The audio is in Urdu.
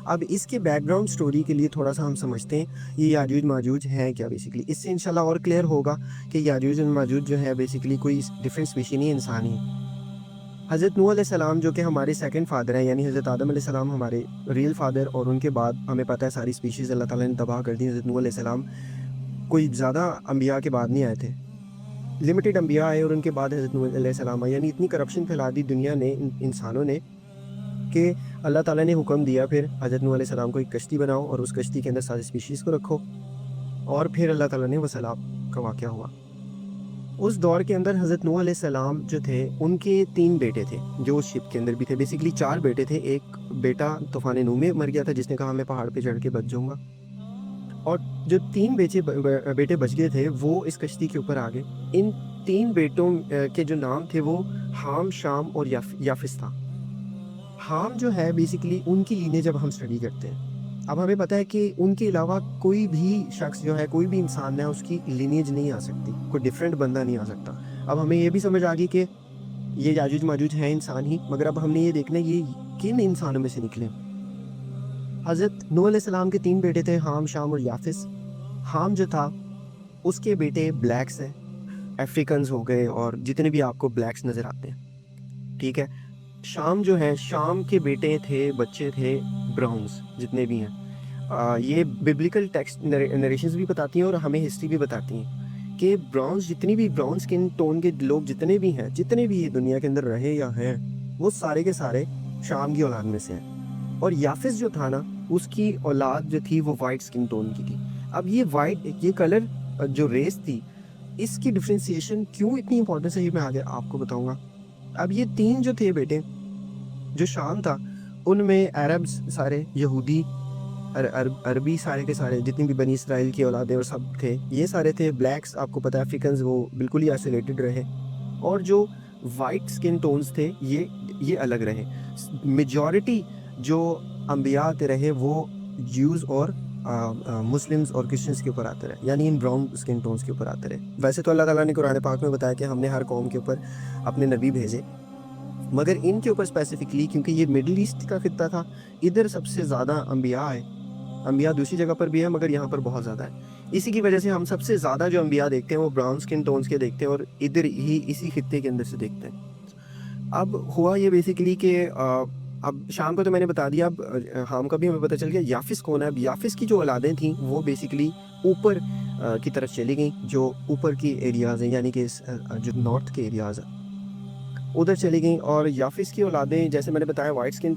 اب اس کے بیک گراؤنڈ سٹوری کے لیے تھوڑا سا ہم سمجھتے ہیں یہ یاجوج ماجوج ہیں کیا بیسیکلی. اس سے انشاءاللہ اور کلیئر ہوگا کہ یاجوج اور ماجوج جو ہے بیسیکلی کوئی ڈفرینٹ اسپیشی نہیں، انسان ہی. حضرت نوح علیہ السلام جو کہ ہمارے سیکنڈ فادر ہیں، یعنی حضرت آدم علیہ السلام ہمارے ریئل فادر، اور ان کے بعد ہمیں پتہ ہے ساری اسپیشیز اللہ تعالیٰ نے تباہ کر دی. حضرت نوح علیہ السلام کوئی زیادہ انبیاء کے بعد نہیں آئے تھے، لمیٹڈ انبیاء آئے اور ان کے بعد حضرت نوح علیہ السلام آئے. یعنی اتنی کرپشن پھیلا دی دنیا نے، انسانوں نے، کہ اللہ تعالیٰ نے حکم دیا پھر حضرت نوح علیہ السلام کو ایک کشتی بناؤ اور اس کشتی کے اندر ساری اسپیشیز کو رکھو، اور پھر اللہ تعالیٰ نے وہ سیلاب کا واقعہ ہوا. اس دور کے اندر حضرت نوح علیہ السلام جو تھے ان کے 3 بیٹے تھے جو اس شپ کے اندر بھی تھے. بیسیکلی 4 بیٹے تھے. ایک بیٹا طوفان نوح میں مر گیا تھا جس نے کہا میں پہاڑ پہ چڑھ کے بچ جاؤں گا، اور جو 3 بیٹے بچ گئے تھے وہ اس کشتی کے اوپر آ گئے. ان 3 بیٹوں کے جو نام تھے وہ حام، شام اور یافس تھا. حام جو ہے بیسیکلی ان کی لینیج جب ہم اسٹڈی کرتے ہیں، اب ہمیں پتہ ہے کہ ان کے علاوہ کوئی بھی شخص جو ہے، کوئی بھی انسان ہے، اس کی لینیج نہیں آ سکتی، کوئی ڈیفرنٹ بندہ نہیں آ سکتا. اب ہمیں یہ بھی سمجھ آ گئی کہ یہ یاجوج ماجوج ہیں انسان ہی، مگر اب ہم نے یہ دیکھنا ہے یہ کن انسانوں میں سے نکلے. حضرت نوح علیہ السلام کے 3 بیٹے تھے، حام، شام اور یافس. حام جو تھا اس کے بیٹے بلیکس ہیں، افریکنز ہو گئے اور جتنے بھی آپ کو بلیکس نظر آتے ہیں، ٹھیک ہے. شام جو ہے، شام کے بیٹے تھے، بچے تھے براؤنز جتنے بھی ہیں. یہ ببلیکل ٹیکسٹ نریشنز بھی بتاتی ہیں اور ہمیں ہسٹری بھی بتاتی ہیں کہ براؤنز، جتنی بھی براؤن سکن ٹون کے لوگ جتنے بھی ہیں، جتنے بھی یہ دنیا کے اندر رہے یا ہیں، وہ سارے کے سارے شام کی اولاد میں سے ہیں. اور یافس جو تھا نا، اس کی اولاد جو تھی وہ وائٹ سکن ٹون کی تھی. اب یہ وائٹ، یہ کلر جو ریس تھی، اس کی ڈفرینسیشن کیوں اتنی امپورٹنس ہے یہ میں آگے آپ کو بتاؤں گا. اب یہ 3 جو تھے بیٹے، جو شام تھا ان میں عربز سارے، یہودی، عربی سارے کے سارے جتنی بھی بنی اسرائیل کی اولادیں اور سب تھے، یہ سارے تھے. بلیکس آپ کو پتہ ہے افریکنز وہ بالکل ہی آئسولیٹڈ رہے، اور جو وائٹ سکن ٹونز تھے یہ الگ رہے. میجورٹی جو انبیاء آتے رہے وہ جیوز اور مسلمز اور کرسچنز کے اوپر آتے رہے، یعنی ان براؤن سکن ٹونز کے اوپر آتے رہے. ویسے تو اللہ تعالیٰ نے قرآن پاک میں بتایا کہ ہم نے ہر قوم کے اوپر اپنے نبی بھیجے، مگر ان کے اوپر اسپیسیفکلی کیونکہ یہ مڈل ایسٹ کا خطہ تھا، ادھر سب سے زیادہ انبیاء آئے. انبیاء دوسری جگہ پر بھی ہیں مگر یہاں پر بہت زیادہ ہے. اسی کی وجہ سے ہم سب سے زیادہ جو انبیاء دیکھتے ہیں وہ براؤن سکن ٹونز کے دیکھتے ہیں اور ادھر ہی اسی خطے کے اندر سے دیکھتے ہیں. اب ہوا یہ بیسیکلی کہ اب شام کا تو میں نے بتا دیا، اب حام کا بھی ہمیں پتہ چل گیا. یافس کون ہے؟ اب یافس کی جو اولادیں تھیں وہ بیسیکلی اوپر کی طرف چلی گئیں، جو اوپر کی ایریاز ہیں، یعنی کہ جو نارتھ کے ایریاز ہیں ادھر چلی گئیں. اور یافس کی اولادیں جیسے میں نے بتایا وائٹ سکن